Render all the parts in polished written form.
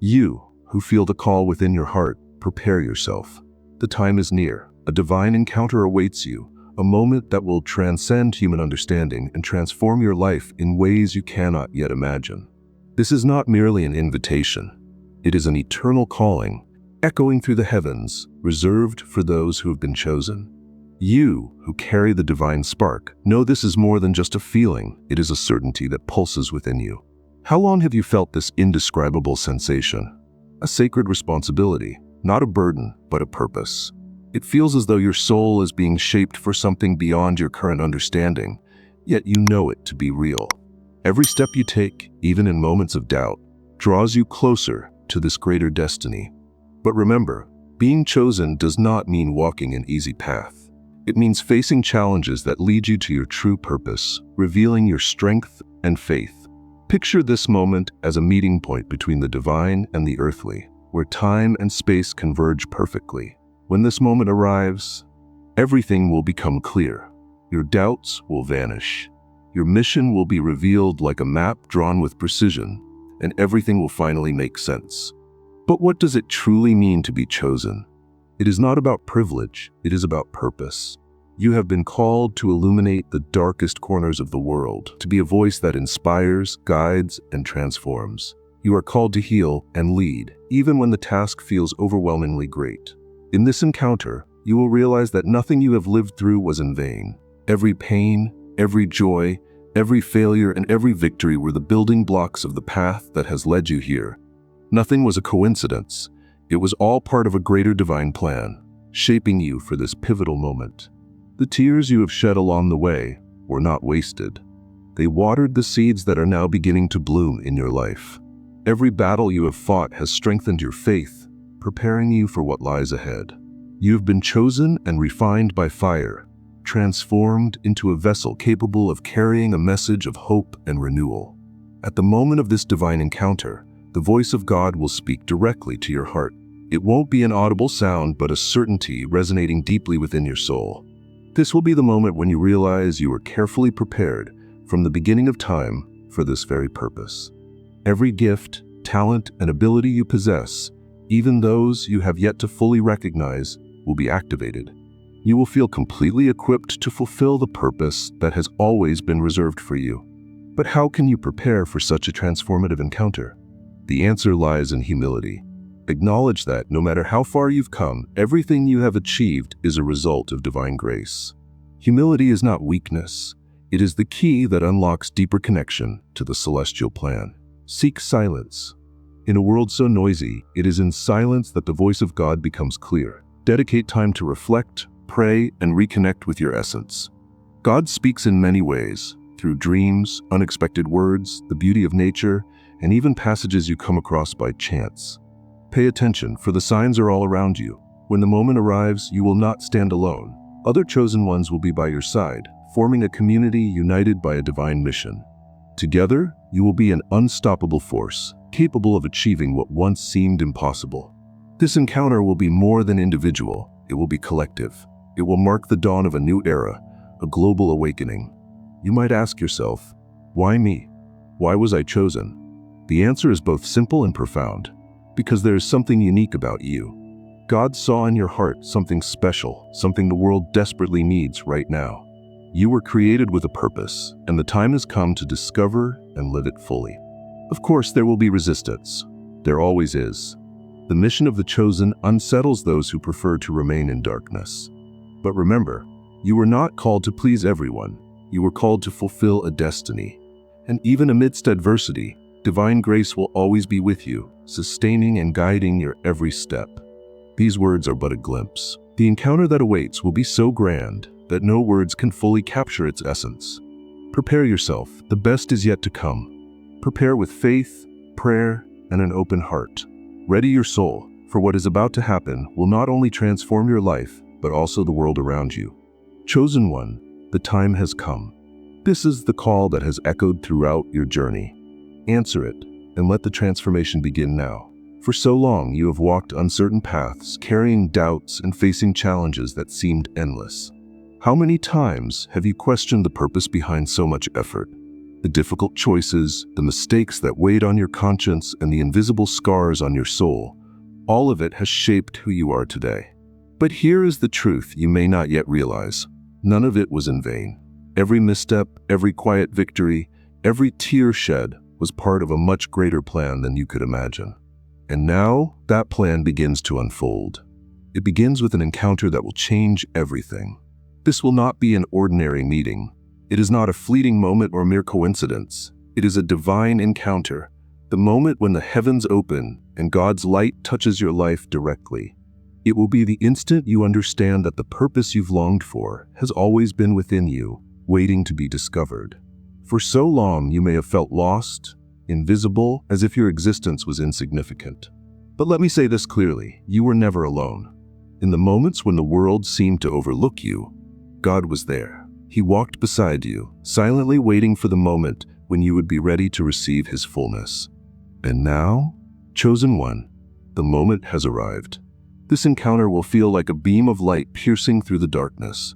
You, who feel the call within your heart, prepare yourself. The time is near. A divine encounter awaits you, a moment that will transcend human understanding and transform your life in ways you cannot yet imagine. This is not merely an invitation. It is an eternal calling, echoing through the heavens, reserved for those who have been chosen. You, who carry the divine spark, know this is more than just a feeling. It is a certainty that pulses within you. How long have you felt this indescribable sensation? A sacred responsibility, not a burden, but a purpose. It feels as though your soul is being shaped for something beyond your current understanding, yet you know it to be real. Every step you take, even in moments of doubt, draws you closer to this greater destiny. But remember, being chosen does not mean walking an easy path. It means facing challenges that lead you to your true purpose, revealing your strength and faith. Picture this moment as a meeting point between the divine and the earthly, where time and space converge perfectly. When this moment arrives, everything will become clear. Your doubts will vanish. Your mission will be revealed like a map drawn with precision, and everything will finally make sense. But what does it truly mean to be chosen? It is not about privilege, it is about purpose. You have been called to illuminate the darkest corners of the world, to be a voice that inspires, guides, and transforms. You are called to heal and lead, even when the task feels overwhelmingly great. In this encounter, you will realize that nothing you have lived through was in vain. Every pain, every joy, every failure, and every victory were the building blocks of the path that has led you here. Nothing was a coincidence. It was all part of a greater divine plan, shaping you for this pivotal moment. The tears you have shed along the way were not wasted. They watered the seeds that are now beginning to bloom in your life. Every battle you have fought has strengthened your faith, preparing you for what lies ahead. You have been chosen and refined by fire, transformed into a vessel capable of carrying a message of hope and renewal. At the moment of this divine encounter, the voice of God will speak directly to your heart. It won't be an audible sound, but a certainty resonating deeply within your soul. This will be the moment when you realize you were carefully prepared from the beginning of time for this very purpose. Every gift, talent, and ability you possess, even those you have yet to fully recognize, will be activated. You will feel completely equipped to fulfill the purpose that has always been reserved for you. But how can you prepare for such a transformative encounter? The answer lies in humility. Acknowledge that no matter how far you've come, everything you have achieved is a result of divine grace. Humility is not weakness. It is the key that unlocks deeper connection to the celestial plan. Seek silence. In a world so noisy, it is in silence that the voice of God becomes clear. Dedicate time to reflect, pray, and reconnect with your essence. God speaks in many ways, through dreams, unexpected words, the beauty of nature, and even passages you come across by chance. Pay attention, for the signs are all around you. When the moment arrives, you will not stand alone. Other chosen ones will be by your side, forming a community united by a divine mission. Together, you will be an unstoppable force, capable of achieving what once seemed impossible. This encounter will be more than individual, it will be collective. It will mark the dawn of a new era, a global awakening. You might ask yourself, why me? Why was I chosen? The answer is both simple and profound. Because there is something unique about you. God saw in your heart something special, something the world desperately needs right now. You were created with a purpose, and the time has come to discover and live it fully. Of course, there will be resistance. There always is. The mission of the chosen unsettles those who prefer to remain in darkness. But remember, you were not called to please everyone. You were called to fulfill a destiny. And even amidst adversity, divine grace will always be with you, sustaining and guiding your every step. These words are but a glimpse. The encounter that awaits will be so grand that no words can fully capture its essence. Prepare yourself, the best is yet to come. Prepare with faith, prayer, and an open heart. Ready your soul, for what is about to happen will not only transform your life, but also the world around you. Chosen one, the time has come. This is the call that has echoed throughout your journey. Answer it, and let the transformation begin now. For so long, you have walked uncertain paths, carrying doubts and facing challenges that seemed endless. How many times have you questioned the purpose behind so much effort? The difficult choices, the mistakes that weighed on your conscience, and the invisible scars on your soul, all of it has shaped who you are today. But here is the truth you may not yet realize. None of it was in vain. Every misstep, every quiet victory, every tear shed was part of a much greater plan than you could imagine. And now, that plan begins to unfold. It begins with an encounter that will change everything. This will not be an ordinary meeting. It is not a fleeting moment or mere coincidence. It is a divine encounter, the moment when the heavens open and God's light touches your life directly. It will be the instant you understand that the purpose you've longed for has always been within you, waiting to be discovered. For so long, you may have felt lost, invisible, as if your existence was insignificant. But let me say this clearly, you were never alone. In the moments when the world seemed to overlook you, God was there. He walked beside you, silently waiting for the moment when you would be ready to receive His fullness. And now, chosen one, the moment has arrived. This encounter will feel like a beam of light piercing through the darkness.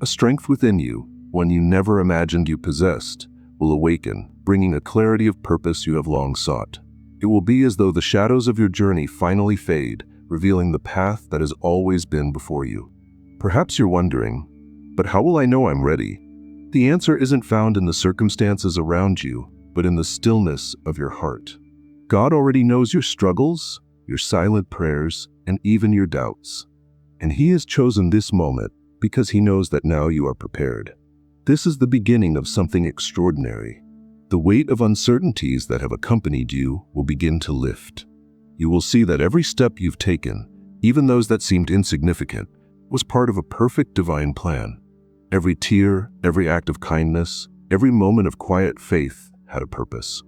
A strength within you, one you never imagined you possessed, will awaken, bringing a clarity of purpose you have long sought. It will be as though the shadows of your journey finally fade, revealing the path that has always been before you. Perhaps you're wondering, but how will I know I'm ready? The answer isn't found in the circumstances around you, but in the stillness of your heart. God already knows your struggles, your silent prayers, and even your doubts. And He has chosen this moment because He knows that now you are prepared. This is the beginning of something extraordinary. The weight of uncertainties that have accompanied you will begin to lift. You will see that every step you've taken, even those that seemed insignificant, was part of a perfect divine plan. Every tear, every act of kindness, every moment of quiet faith had a purpose.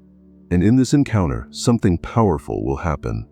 And in this encounter, something powerful will happen.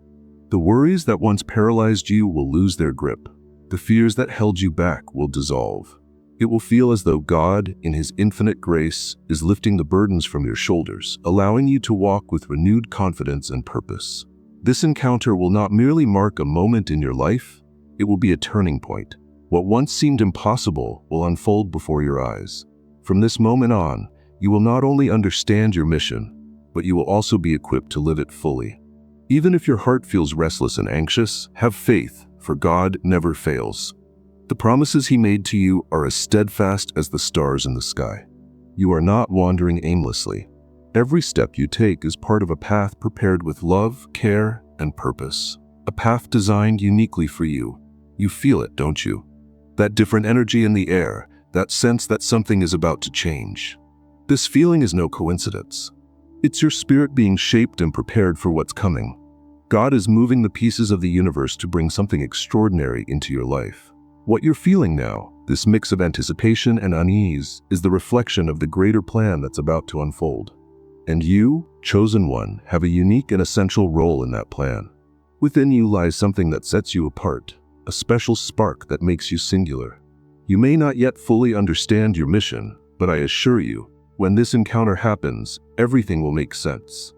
The worries that once paralyzed you will lose their grip. The fears that held you back will dissolve. It will feel as though God, in His infinite grace, is lifting the burdens from your shoulders, allowing you to walk with renewed confidence and purpose. This encounter will not merely mark a moment in your life, it will be a turning point. What once seemed impossible will unfold before your eyes. From this moment on, you will not only understand your mission, but you will also be equipped to live it fully. Even if your heart feels restless and anxious, have faith, for God never fails. The promises He made to you are as steadfast as the stars in the sky. You are not wandering aimlessly. Every step you take is part of a path prepared with love, care, and purpose. A path designed uniquely for you. You feel it, don't you? That different energy in the air, that sense that something is about to change. This feeling is no coincidence. It's your spirit being shaped and prepared for what's coming. God is moving the pieces of the universe to bring something extraordinary into your life. What you're feeling now, this mix of anticipation and unease, is the reflection of the greater plan that's about to unfold. And you, chosen one, have a unique and essential role in that plan. Within you lies something that sets you apart, a special spark that makes you singular. You may not yet fully understand your mission, but I assure you, when this encounter happens, everything will make sense.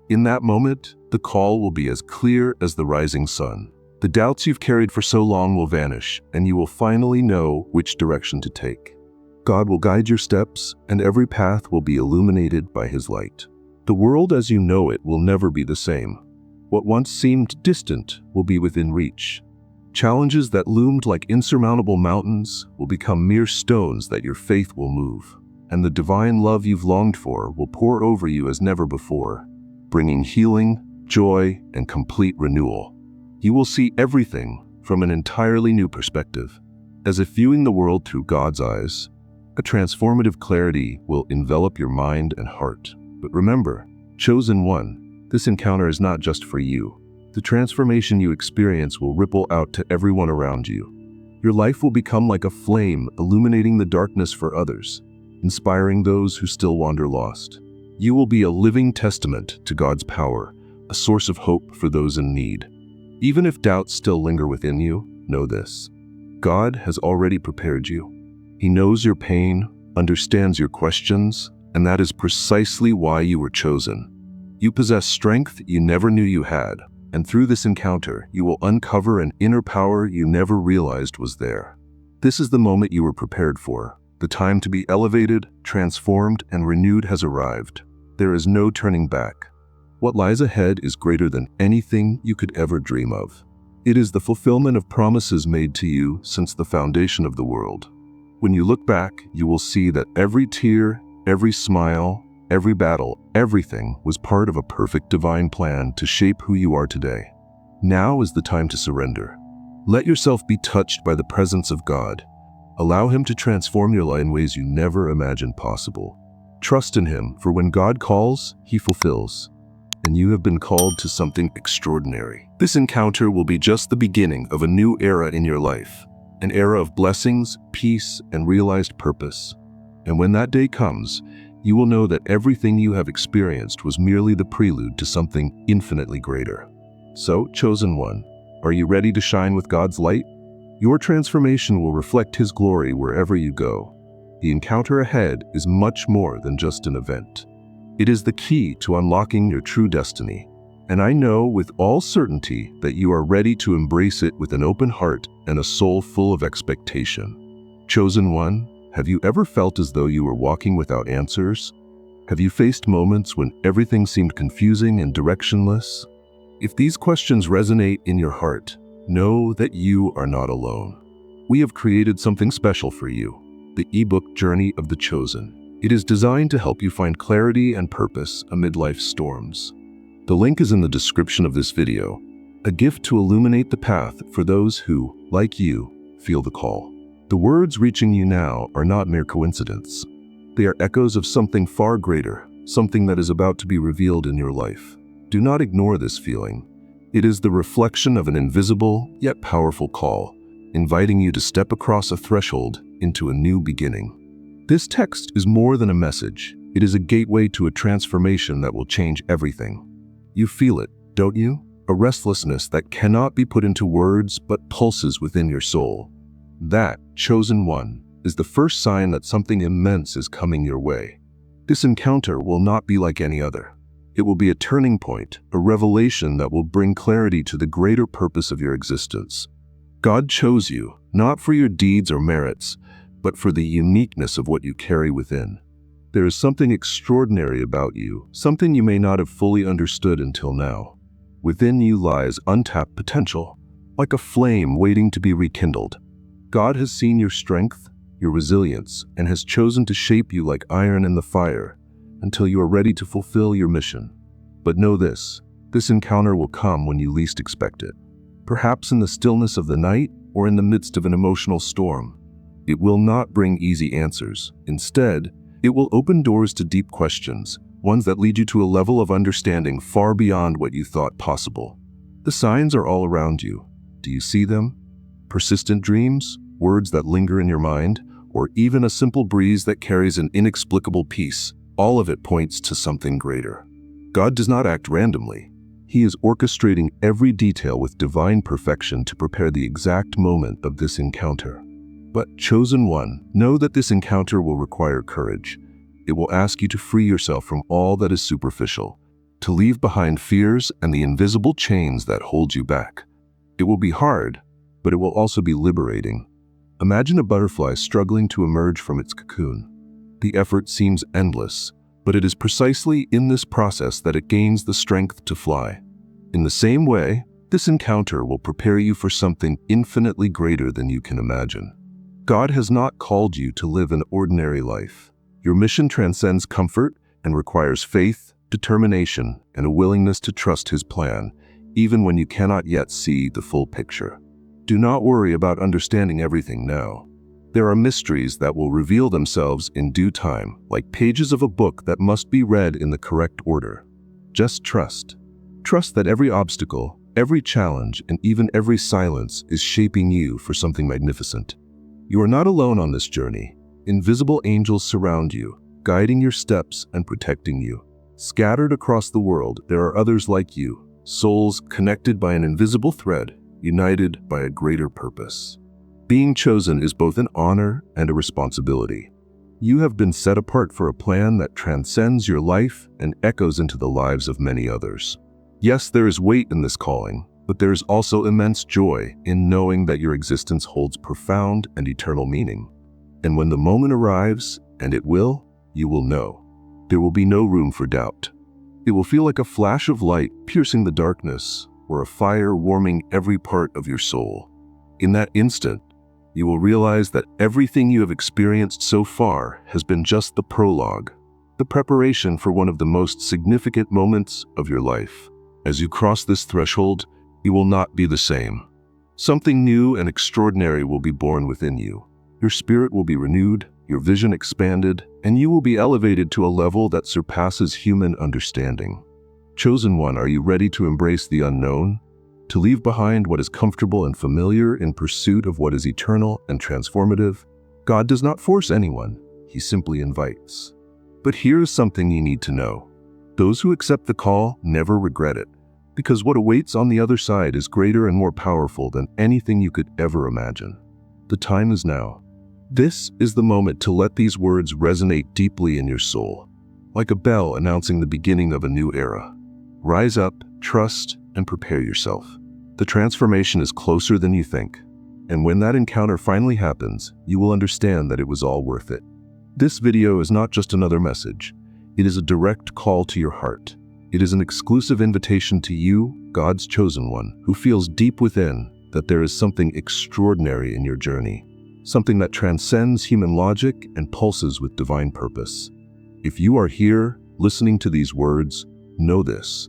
In that moment, the call will be as clear as the rising sun. The doubts you've carried for so long will vanish, and you will finally know which direction to take. God will guide your steps, and every path will be illuminated by His light. The world as you know it will never be the same. What once seemed distant will be within reach. Challenges that loomed like insurmountable mountains will become mere stones that your faith will move. And the divine love you've longed for will pour over you as never before, bringing healing, joy, and complete renewal. You will see everything from an entirely new perspective, as if viewing the world through God's eyes. A transformative clarity will envelop your mind and heart. But remember, chosen one, this encounter is not just for you. The transformation you experience will ripple out to everyone around you. Your life will become like a flame illuminating the darkness for others, inspiring those who still wander lost. You will be a living testament to God's power, a source of hope for those in need. Even if doubts still linger within you, know this: God has already prepared you. He knows your pain, understands your questions, and that is precisely why you were chosen. You possess strength you never knew you had, and through this encounter, you will uncover an inner power you never realized was there. This is the moment you were prepared for, The time to be elevated, transformed, and renewed has arrived. There is no turning back. What lies ahead is greater than anything you could ever dream of. It is the fulfillment of promises made to you since the foundation of the world. When you look back, you will see that every tear, every smile, every battle, everything was part of a perfect divine plan to shape who you are today. Now is the time to surrender. Let yourself be touched by the presence of God. Allow Him to transform your life in ways you never imagined possible. Trust in Him, for when God calls, He fulfills. And you have been called to something extraordinary. This encounter will be just the beginning of a new era in your life, an era of blessings, peace, and realized purpose. And when that day comes, you will know that everything you have experienced was merely the prelude to something infinitely greater. So, chosen one, are you ready to shine with God's light? Your transformation will reflect His glory wherever you go. The encounter ahead is much more than just an event. It is the key to unlocking your true destiny, and I know with all certainty that you are ready to embrace it with an open heart and a soul full of expectation. Chosen one, have you ever felt as though you were walking without answers? Have you faced moments when everything seemed confusing and directionless? If these questions resonate in your heart, know that you are not alone. We have created something special for you, the ebook Journey of the Chosen. It is designed to help you find clarity and purpose amid life's storms. The link is in the description of this video, a gift to illuminate the path for those who, like you, feel the call. The words reaching you now are not mere coincidence. They are echoes of something far greater, something that is about to be revealed in your life. Do not ignore this feeling. It is the reflection of an invisible yet powerful call, inviting you to step across a threshold into a new beginning. This text is more than a message. It is a gateway to a transformation that will change everything. You feel it, don't you? A restlessness that cannot be put into words but pulses within your soul. That, chosen one, is the first sign that something immense is coming your way. This encounter will not be like any other. It will be a turning point, a revelation that will bring clarity to the greater purpose of your existence. God chose you, not for your deeds or merits, but for the uniqueness of what you carry within. There is something extraordinary about you, something you may not have fully understood until now. Within you lies untapped potential, like a flame waiting to be rekindled. God has seen your strength, your resilience, and has chosen to shape you like iron in the fire, until you are ready to fulfill your mission. But know this encounter will come when you least expect it. Perhaps in the stillness of the night or in the midst of an emotional storm. It will not bring easy answers. Instead, it will open doors to deep questions, ones that lead you to a level of understanding far beyond what you thought possible. The signs are all around you. Do you see them? Persistent dreams, words that linger in your mind, or even a simple breeze that carries an inexplicable peace. All of it points to something greater. God does not act randomly. He is orchestrating every detail with divine perfection to prepare the exact moment of this encounter. But, chosen one, know that this encounter will require courage. It will ask you to free yourself from all that is superficial, to leave behind fears and the invisible chains that hold you back. It will be hard, but it will also be liberating. Imagine a butterfly struggling to emerge from its cocoon. The effort seems endless, but it is precisely in this process that it gains the strength to fly. In the same way, this encounter will prepare you for something infinitely greater than you can imagine. God has not called you to live an ordinary life. Your mission transcends comfort and requires faith, determination, and a willingness to trust His plan, even when you cannot yet see the full picture. Do not worry about understanding everything now. There are mysteries that will reveal themselves in due time, like pages of a book that must be read in the correct order. Just trust. Trust that every obstacle, every challenge, and even every silence is shaping you for something magnificent. You are not alone on this journey. Invisible angels surround you, guiding your steps and protecting you. Scattered across the world, there are others like you, souls connected by an invisible thread, united by a greater purpose. Being chosen is both an honor and a responsibility. You have been set apart for a plan that transcends your life and echoes into the lives of many others. Yes, there is weight in this calling, but there is also immense joy in knowing that your existence holds profound and eternal meaning. And when the moment arrives, and it will, you will know. There will be no room for doubt. It will feel like a flash of light piercing the darkness, or a fire warming every part of your soul. In that instant, you will realize that everything you have experienced so far has been just the prologue, the preparation for one of the most significant moments of your life. As you cross this threshold, you will not be the same. Something new and extraordinary will be born within you. Your spirit will be renewed, your vision expanded, and you will be elevated to a level that surpasses human understanding. Chosen one, are you ready to embrace the unknown? To leave behind what is comfortable and familiar in pursuit of what is eternal and transformative? God does not force anyone, He simply invites. But here is something you need to know. Those who accept the call never regret it, because what awaits on the other side is greater and more powerful than anything you could ever imagine. The time is now. This is the moment to let these words resonate deeply in your soul, like a bell announcing the beginning of a new era. Rise up, trust, and prepare yourself. The transformation is closer than you think, and when that encounter finally happens, you will understand that it was all worth it. This video is not just another message. It is a direct call to your heart. It is an exclusive invitation to you, God's chosen one, who feels deep within that there is something extraordinary in your journey. Something that transcends human logic and pulses with divine purpose. If you are here, listening to these words, know this.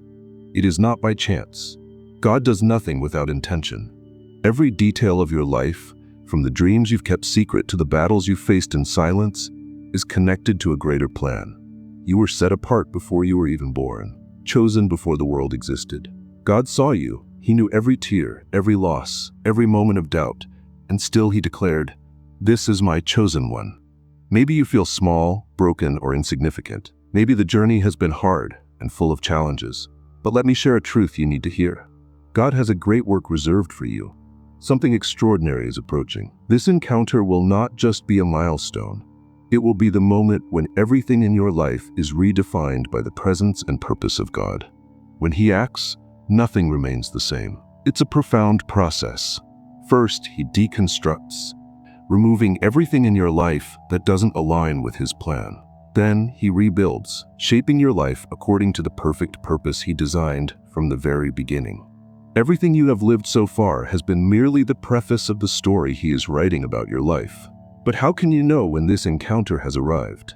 It is not by chance. God does nothing without intention. Every detail of your life, from the dreams you've kept secret to the battles you've faced in silence, is connected to a greater plan. You were set apart before you were even born, chosen before the world existed. God saw you. He knew every tear, every loss, every moment of doubt, and still He declared, "This is my chosen one." Maybe you feel small, broken, or insignificant. Maybe the journey has been hard and full of challenges. But let me share a truth you need to hear. God has a great work reserved for you. Something extraordinary is approaching. This encounter will not just be a milestone. It will be the moment when everything in your life is redefined by the presence and purpose of God. When He acts, nothing remains the same. It's a profound process. First, He deconstructs, removing everything in your life that doesn't align with His plan. Then He rebuilds, shaping your life according to the perfect purpose He designed from the very beginning. Everything you have lived so far has been merely the preface of the story He is writing about your life. But how can you know when this encounter has arrived?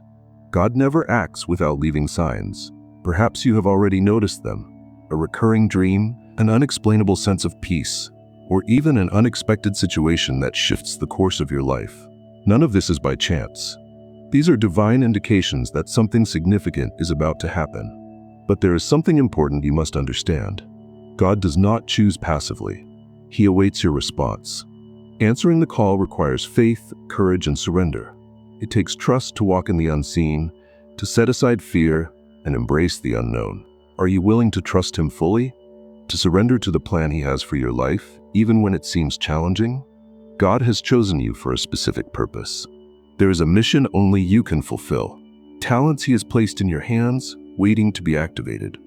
God never acts without leaving signs. Perhaps you have already noticed them. A recurring dream, an unexplainable sense of peace, or even an unexpected situation that shifts the course of your life. None of this is by chance. These are divine indications that something significant is about to happen. But there is something important you must understand. God does not choose passively. He awaits your response. Answering the call requires faith, courage, and surrender. It takes trust to walk in the unseen, to set aside fear, and embrace the unknown. Are you willing to trust Him fully? To surrender to the plan He has for your life, even when it seems challenging? God has chosen you for a specific purpose. There is a mission only you can fulfill. Talents He has placed in your hands, waiting to be activated.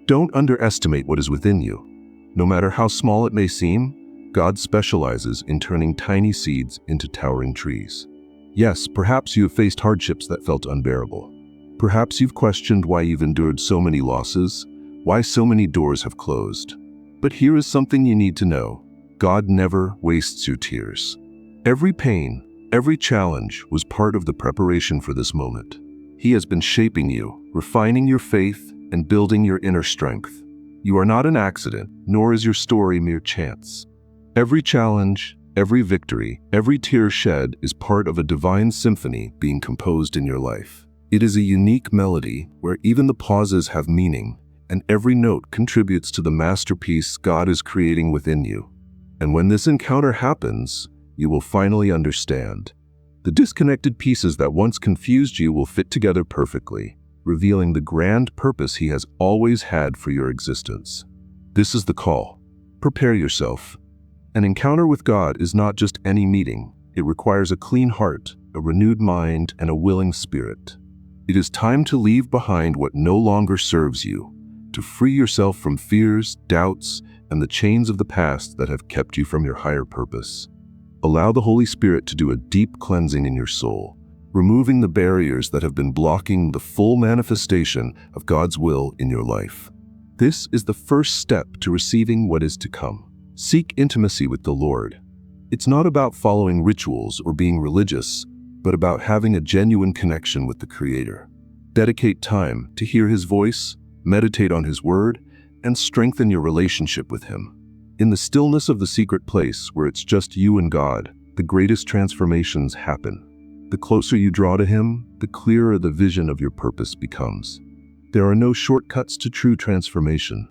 Don't underestimate what is within you. No matter how small it may seem, God specializes in turning tiny seeds into towering trees. Yes, perhaps you have faced hardships that felt unbearable. Perhaps you've questioned why you've endured so many losses, why so many doors have closed. But here is something you need to know. God never wastes your tears. Every pain, every challenge was part of the preparation for this moment. He has been shaping you, refining your faith, and building your inner strength. You are not an accident, nor is your story mere chance. Every challenge, every victory, every tear shed is part of a divine symphony being composed in your life. It is a unique melody where even the pauses have meaning, and every note contributes to the masterpiece God is creating within you. And when this encounter happens, you will finally understand. The disconnected pieces that once confused you will fit together perfectly, revealing the grand purpose He has always had for your existence. This is the call. Prepare yourself. An encounter with God is not just any meeting. It requires a clean heart, a renewed mind, and a willing spirit. It is time to leave behind what no longer serves you, to free yourself from fears, doubts, and the chains of the past that have kept you from your higher purpose. Allow the Holy Spirit to do a deep cleansing in your soul, removing the barriers that have been blocking the full manifestation of God's will in your life. This is the first step to receiving what is to come. Seek intimacy with the Lord. It's not about following rituals or being religious, but about having a genuine connection with the Creator. Dedicate time to hear His voice, meditate on His word, and strengthen your relationship with Him. In the stillness of the secret place where it's just you and God, the greatest transformations happen. The closer you draw to Him, the clearer the vision of your purpose becomes. There are no shortcuts to true transformation.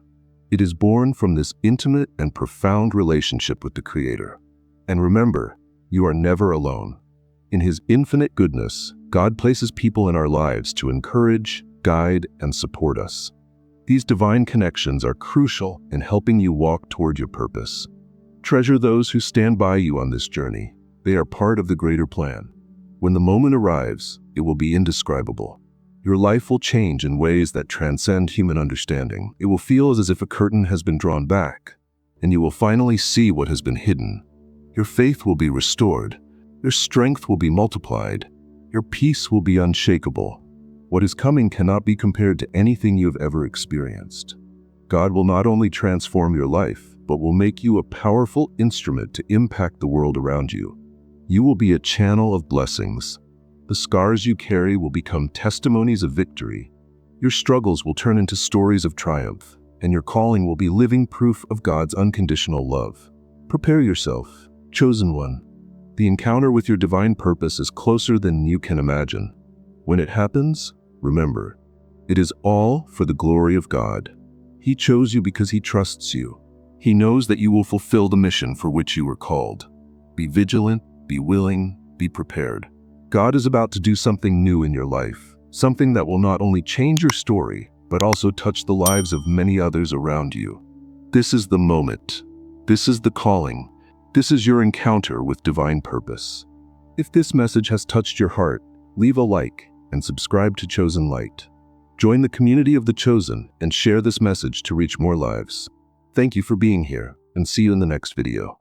It is born from this intimate and profound relationship with the Creator. And remember, you are never alone. In His infinite goodness, God places people in our lives to encourage, guide, and support us. These divine connections are crucial in helping you walk toward your purpose. Treasure those who stand by you on this journey. They are part of the greater plan. When the moment arrives, it will be indescribable. Your life will change in ways that transcend human understanding. It will feel as if a curtain has been drawn back, and you will finally see what has been hidden. Your faith will be restored. Your strength will be multiplied. Your peace will be unshakable. What is coming cannot be compared to anything you have ever experienced. God will not only transform your life, but will make you a powerful instrument to impact the world around you. You will be a channel of blessings. The scars you carry will become testimonies of victory. Your struggles will turn into stories of triumph, and your calling will be living proof of God's unconditional love. Prepare yourself, chosen one. The encounter with your divine purpose is closer than you can imagine. When it happens, remember, it is all for the glory of God. He chose you because He trusts you. He knows that you will fulfill the mission for which you were called. Be vigilant, be willing, be prepared. God is about to do something new in your life, something that will not only change your story, but also touch the lives of many others around you. This is the moment. This is the calling. This is your encounter with divine purpose. If this message has touched your heart, leave a like and subscribe to Chosen Light. Join the community of the Chosen and share this message to reach more lives. Thank you for being here, and see you in the next video.